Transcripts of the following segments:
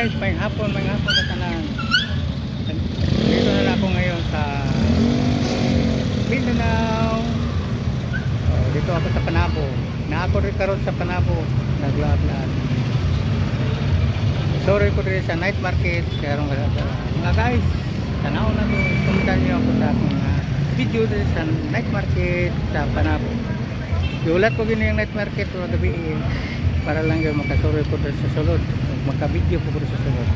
guys, may hapon sa tanan. Dito na ako ngayon sa Mindanao. Dito ako sa Panabo. Naako rin karon sa Panabo. Naglaad-laad. Sorry ko rin sa night market. Karong mga guys, tanaw na to. Sundan niyo ako sa akong video rin sa night market sa Panabo. Iulat ko gini yung night market mga gabi para lang yung makasuri ko rin sa sulod. Magka-video ko rin sa sulod.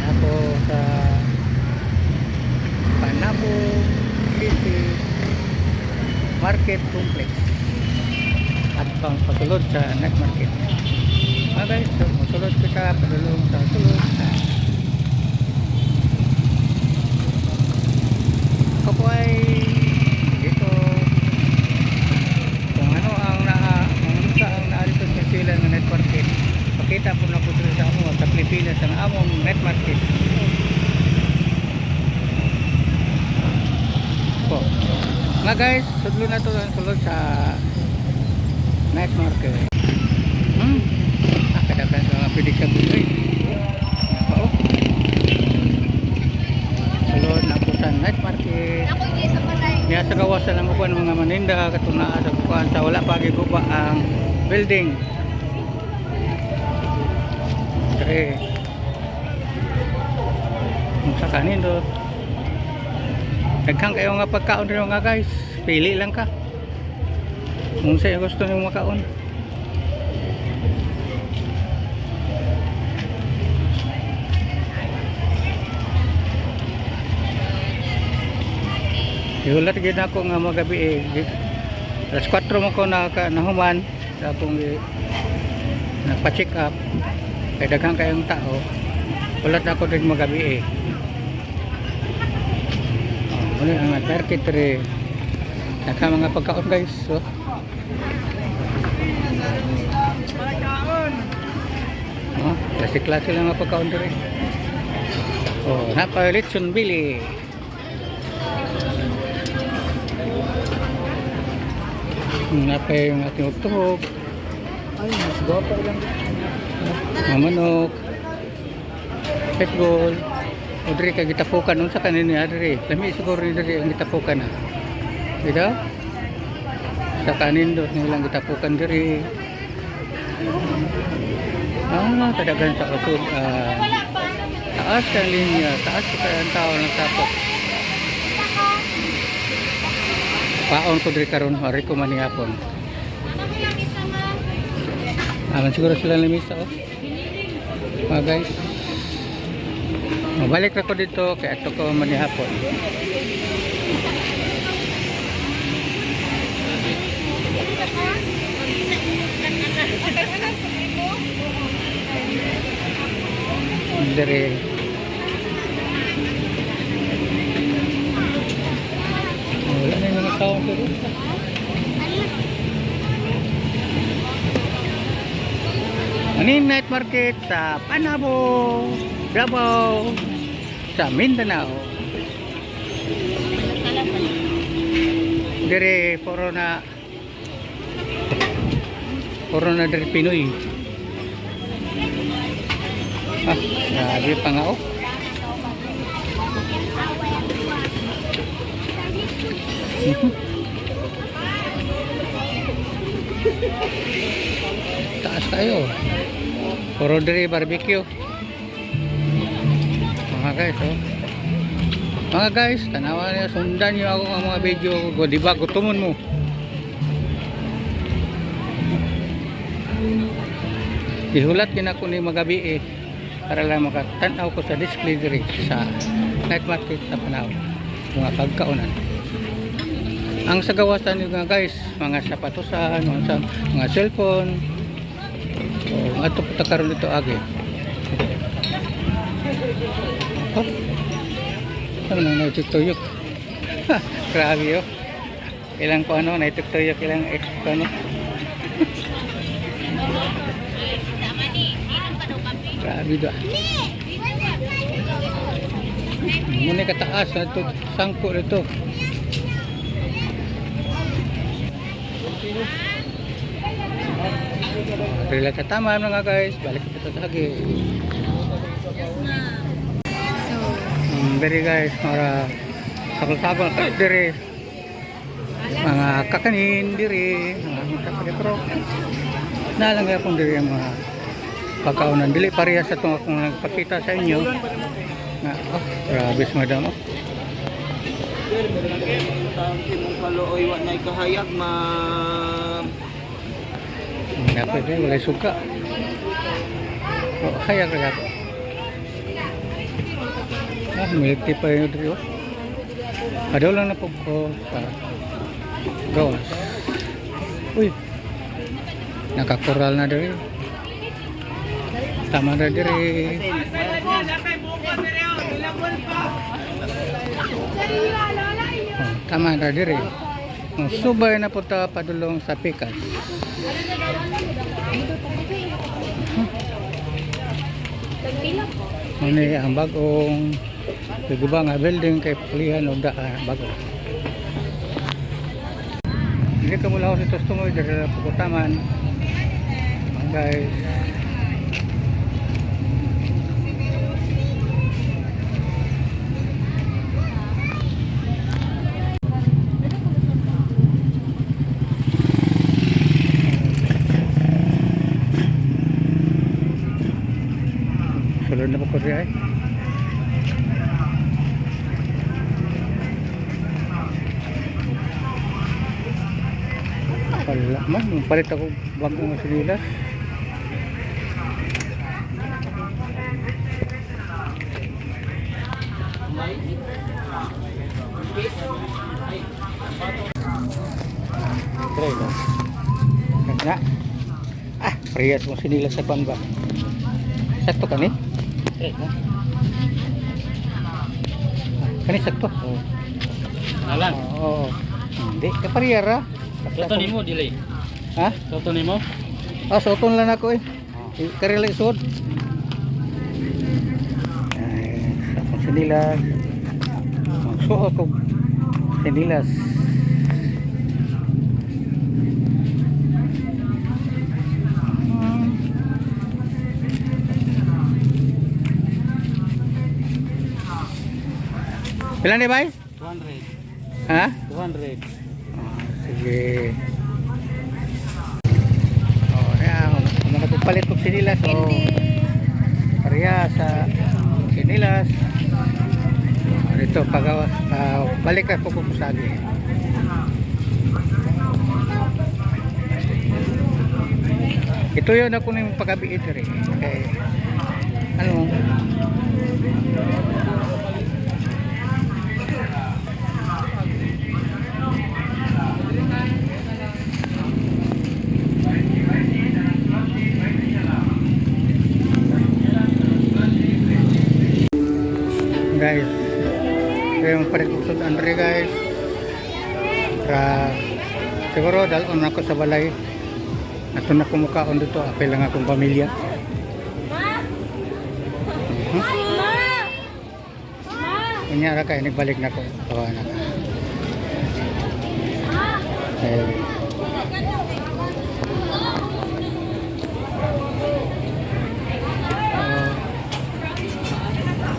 Ako sa Panabo City Market Complex at pang pasulod sa night market. Mga guys, so, masulod kita padulong sa sulod. Ako po ay dito kung ano ang naarito sa sila ng night market. Pakita po na po sa ako sa Pilipinas ang among night market. Po. Mga guys, sudlo na to ang sulod sa night market. Kadakan sa mga pidik sa buhay. Oo. Sulod na po sa night market. Niya sa gawas na mo po ng mga maninda katuna sa bukuan sa wala pa giguba ang building. Okay. Sa kanin do. Daghang kayo nga pagkaon rin nga guys. Pili lang ka. Kung sa'yo gusto nyo makaon. Iulat gid ako nga mga gabi alas 4 mo ko nahuman sa akong nagpa-check up. Kaya daghang kayong tao. Ulat na ako din mga gabi Ano ang market rin. Naka mga pagkaon guys. So. Klase-klase lang mga pagkaon rin. Napalitsun bili. Napay yung ating utog. Ay, mas guwapa lang. Manok. Fishball. O diri ka gitapukan unsa kanin niya diri. Lami siguro ni diri ang gitapukan na. Dito? Sa kanin do nilang gitapukan diri. Kadagan sa kusog. Taas kan linya, taas ka ang tao ng tapok. Paon ko diri karon hari ko man hapon. Aman siguro sila lamisa Mga guys. Mabalik ako dito kaya ito ko manihapon. Dari wala na yung mga tao dito. Aning night market sa Panabo, Davao, sa Mindanao. Dire puro na dire Pinoy. Grabe pa nga Taas tayo. Puro dire barbecue. Mga guys, tanawan niyo, sundan niyo ako ang mga video ko, di ba gutumon mo. Ihulat kin ako ni magabi para lang makatanaw ko sa display diri sa night market sa Panabo. Mga pagkaunan. Ang sa gawasan niyo nga guys, mga sapatosan, mga cellphone. Ato po karon dito agi. Ano nang naitutuyok. Grabe ilang ko ano naitutuyok ilang ko ano. Grabe do. Muna kataas na ito sangko nito. Dili lang katama mga guys. Balik kita sa lagi. Diri guys, para sakol-sakol diri. Mga kakanin diri, mga kapatro. Nalang yapon diri ang mga pagkaunan. Dili pareha sa itong akong nagpakita sa inyo. Na, oh, grabe madam. Oh. Imong kaluoy wa nay kahayag ma Dapat din, walay suka. Oh, hayag rin ako. Milk tea pa yun dito. Adaw lang na po ko sa gawas. Uy, nakakoral na diri. Tama na diri. Oh, tama na diri. Subay na po ta padulong sa pikas. Ini ang bagong guba nga building kay pulihan og bago. Hindi ka mula ako sa Tustumoy diri sa Pugutaman. Guys. Sulod na po ko rin ay. Wala man, palit ako bagong sinilas. Na. Ah, parehas mo sinilas sa pan ba? Sakto kani? Kani sakto? Oo. Alan. Oo. Hindi, kaparehara. Soto nimo dili. Ha? Soto nimo? Ah, soton lang ako eh. Karela isod. Ay, sa akong sinilas. Magsuot ko sinilas. Pilan ni bay? 200. Ha? 200. Sige. Oh, ya, makapagpalit ko sinilas. So, pareha sa sinilas. Dito pagawa, balik na po ko sagi. Ito yun ako na yung pagkabi ito rin. Okay. Ano? Guys, ito yung parikuksod Andre guys. Siguro dalon ako sa balay. Ato na kumukaon dito, apel lang akong pamilya. Kunyara kayo, nagbalik na ko. Tawa na ka.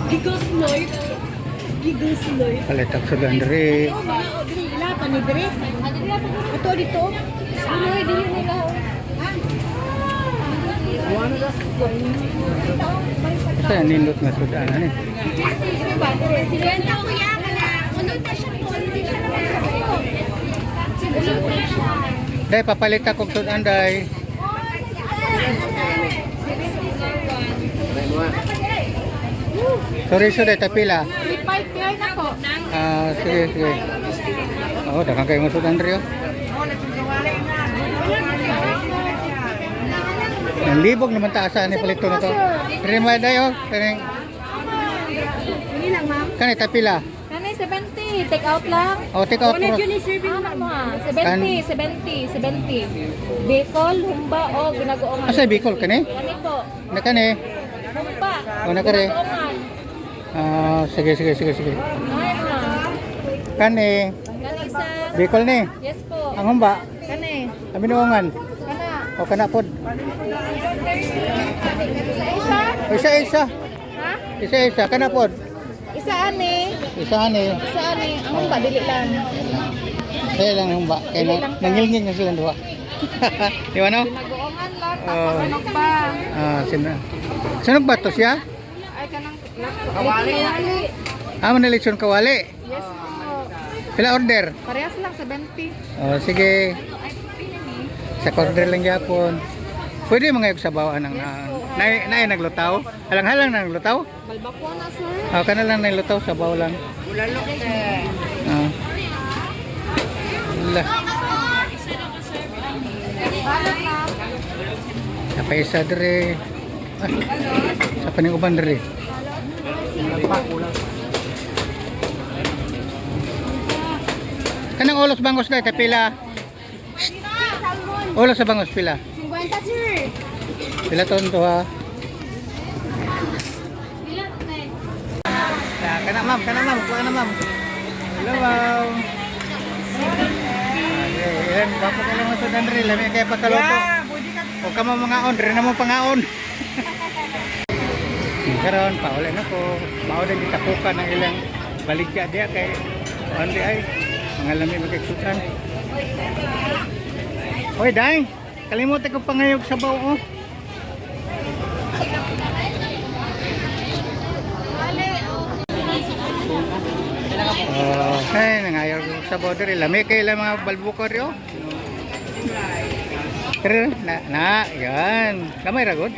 Gigos Lloyd. Gigos Lloyd. Palitak sa Andre. Oh, mga odri ila panidre. Ato dito. Ano dili nila. Sa nindot nga sudan ani. Silenta ko ya kana. Unod na siya ko, hindi siya naman. Dai papalit ako sudan dai. Sorry so dai tapila. 35 kaya na ko. Ah, sige sige. Oh, dakan kayo mo sudan Andre. Ang libog naman taasan ni palito na to. Terima dayo, kaning Ini lang ma'am. kanay tapila. Kanay 70, take out lang. Oh, take out pro. Ano mo ha? 70, 70, 70. Bicol, humba o ginagoongan. Asa Bicol kani? Kani po. Na kani? Humba. O nakare. Ginagoongan. Ah, sige sige sige sige. Ay na. Kani Kani isa. Bicol ni. Yes po. Ang humba, Kani. kami nuungan. Kana. O kana pod. Isa? Isa. Ha? Isa kana pod. Isa ani. Isa ani. Isa ani. Ang humba dili lang. Kaya lang yung ba? Kaya Dili lang ka. nangilngig na silang duha. Di ba no? Pinagoongan lang Oh. tapos ano pa? Sunog ba to siya? Ay kanang kawali. Manilitsyon kawali. Yes po. Pila order? Parehas lang 70. Oh, sige. Sa order lang yapon. Pwede mga yung sabawaan ng na naglutaw. Halang-halang na naglutaw. Balbako na sir. Kana lang naglutaw, sabaw lang. Bulalok eh. Ah. Wala. Balot na. Sa paisa dire. Sa paning uban dire. Kanang ulos bangos na pila. Ulos sa bangos pila. 50 sir. Pila ton to ha. Kana ma'am, kuha na ma'am. Hello ma'am. Yan, bako ka lang sa dandri, lami kay pagkaluto. O ka mo mga on, rin na mo pangaon. Karon pauli na ko. Mao din gitapukan ng ilang baligya diya kay andi ay mga lami magkiksutan. Hoy, dai. Kalimutan ko pangayog sa bao oh. Ay, nangayog sa bao diri. Lami kay ilang mga balbukor yo. Pero yan. Kamay ra gud.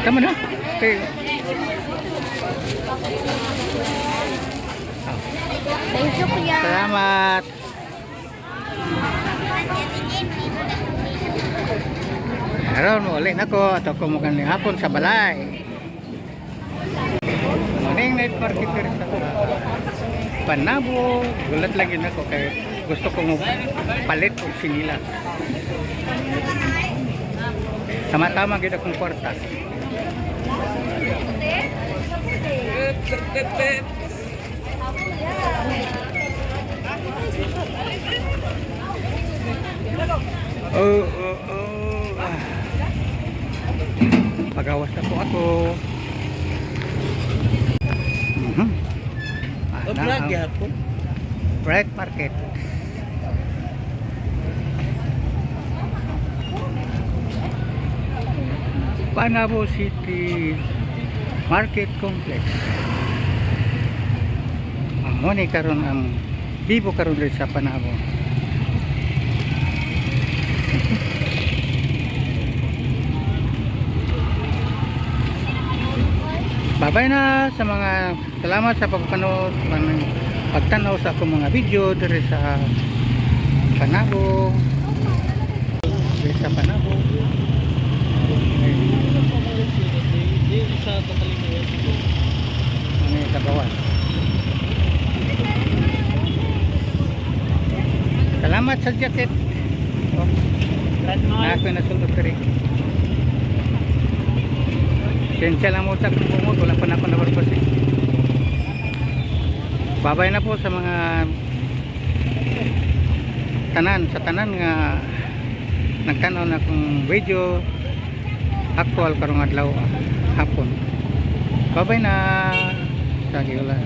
Tama na. Okay. Thank you kuya. Salamat. Karon uli na ko ato ko mo kaning hapon sa balay. Morning night market diri sa Panabo. Gulat lang yun ako kay gusto kong palit og sinilas. Tama-tama gid akong kwarta. Oh. Pagawas na po ako. Bright Market. Panabo City Market Complex. Amo ni karon ang bibo karon diri sa Panabo. Babay na sa mga salamat sa pagpanood, pagtanaw sa akong mga video diri sa Panabo. Diri sa Panabo. Ano yung tagawas? Salamat sa jacket. Oh. Na ako nasulot rin. Sensya lang mo sa kumot, wala pa na ako nabarpas eh. Babay na po sa mga tanan nga nagtanaw na akong video actual karong adlaw hapon. Babay na sa giulan.